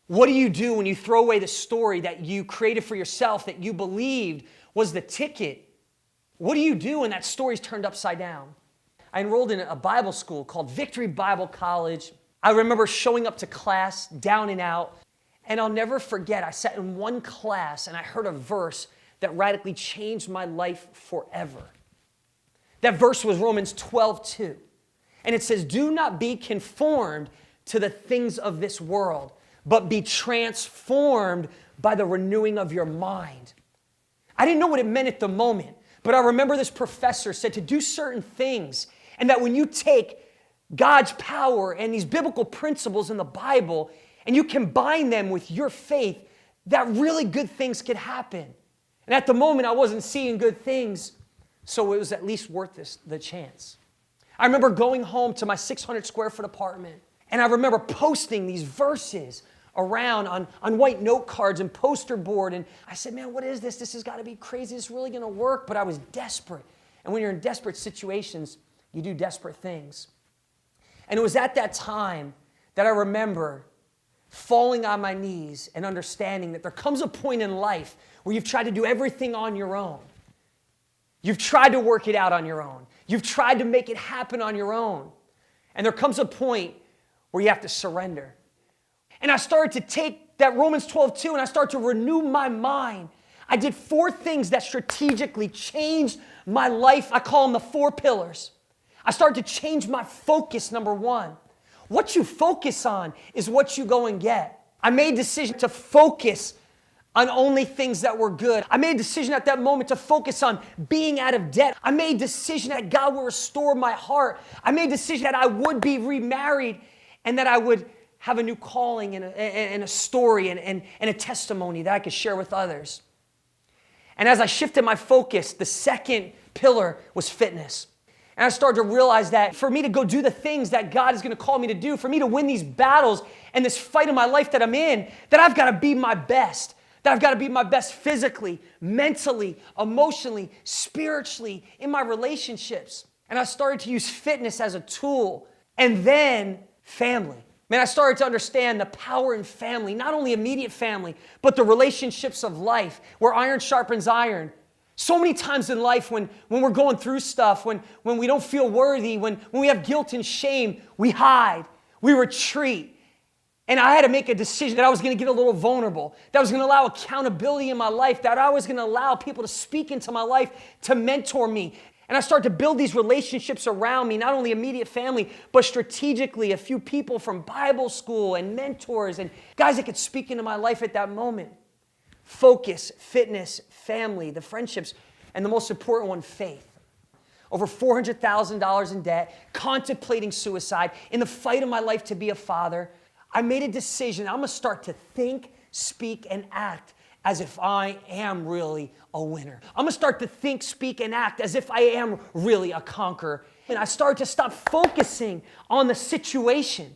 What do you do when you throw away the story that you created for yourself, that you believed was the ticket? What do you do when that story's turned upside down? I enrolled in a Bible school called Victory Bible College. I remember showing up to class down and out, and I'll never forget, I sat in one class and I heard a verse that radically changed my life forever. That verse was Romans 12:2. And it says, "Do not be conformed to the things of this world, but be transformed by the renewing of your mind." I didn't know what it meant at the moment, but I remember this professor said to do certain things, and that when you take God's power and these biblical principles in the Bible and you combine them with your faith, that really good things could happen. And at the moment, I wasn't seeing good things, so it was at least worth the chance. I remember going home to my 600 square foot apartment, and I remember posting these verses around on white note cards and poster board, and I said, man, what is this? This has got to be crazy. Is this really going to work? But I was desperate. And when you're in desperate situations, you do desperate things. And it was at that time that I remember falling on my knees and understanding that there comes a point in life where you've tried to do everything on your own. You've tried to work it out on your own. You've tried to make it happen on your own. And there comes a point where you have to surrender. And I started to take that Romans 12:2 and I started to renew my mind. I did 4 things that strategically changed my life. I call them the 4 pillars. I started to change my focus, number 1. What you focus on is what you go and get. I made a decision to focus on only things that were good. I made a decision at that moment to focus on being out of debt. I made a decision that God will restore my heart. I made a decision that I would be remarried and that I would have a new calling and a story and a testimony that I could share with others. And as I shifted my focus, the second pillar was fitness. And I started to realize that for me to go do the things that God is going to call me to do, for me to win these battles and this fight in my life that I'm in, that I've got to be my best. That I've got to be my best physically, mentally, emotionally, spiritually, in my relationships. And I started to use fitness as a tool. And then family. Man, I started to understand the power in family, not only immediate family, but the relationships of life, where iron sharpens iron. So many times in life when we're going through stuff, when we don't feel worthy, when we have guilt and shame, we hide, we retreat. And I had to make a decision that I was going to get a little vulnerable, that I was going to allow accountability in my life, that I was going to allow people to speak into my life, to mentor me. And I started to build these relationships around me, not only immediate family, but strategically, a few people from Bible school and mentors and guys that could speak into my life at that moment. Focus, fitness, family, the friendships, and the most important one, faith. Over $400,000 in debt, contemplating suicide, in the fight of my life to be a father. I made a decision. I'm going to start to think, speak, and act as if I am really a winner. I'm going to start to think, speak, and act as if I am really a conqueror. And I started to stop focusing on the situation.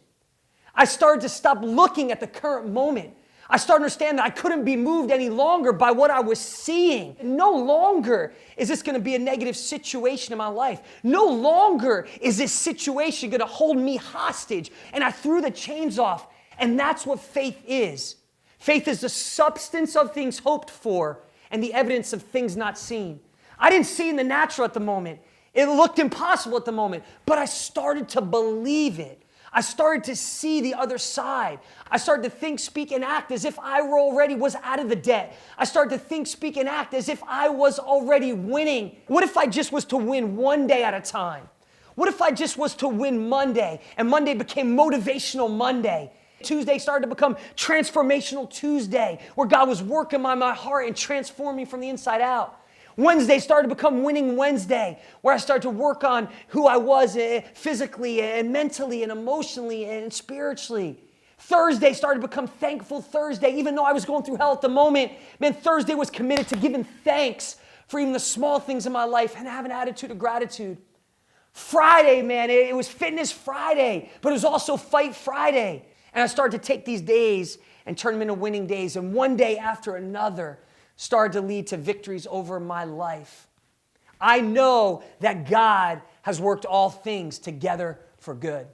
I started to stop looking at the current moment. I started to understand that I couldn't be moved any longer by what I was seeing. No longer is this going to be a negative situation in my life. No longer is this situation going to hold me hostage. And I threw the chains off. And that's what faith is. Faith is the substance of things hoped for and the evidence of things not seen. I didn't see in the natural at the moment. It looked impossible at the moment. But I started to believe it. I started to see the other side. I started to think, speak, and act as if I already was out of the debt. I started to think, speak, and act as if I was already winning. What if I just was to win one day at a time? What if I just was to win Monday, and Monday became Motivational Monday? Tuesday started to become Transformational Tuesday, where God was working on my heart and transforming from the inside out. Wednesday started to become Winning Wednesday, where I started to work on who I was physically and mentally and emotionally and spiritually. Thursday started to become Thankful Thursday, even though I was going through hell at the moment. Man, Thursday was committed to giving thanks for even the small things in my life and have an attitude of gratitude. Friday, man, it was Fitness Friday, but it was also Fight Friday. And I started to take these days and turn them into winning days. And one day after another started to lead to victories over my life. I know that God has worked all things together for good.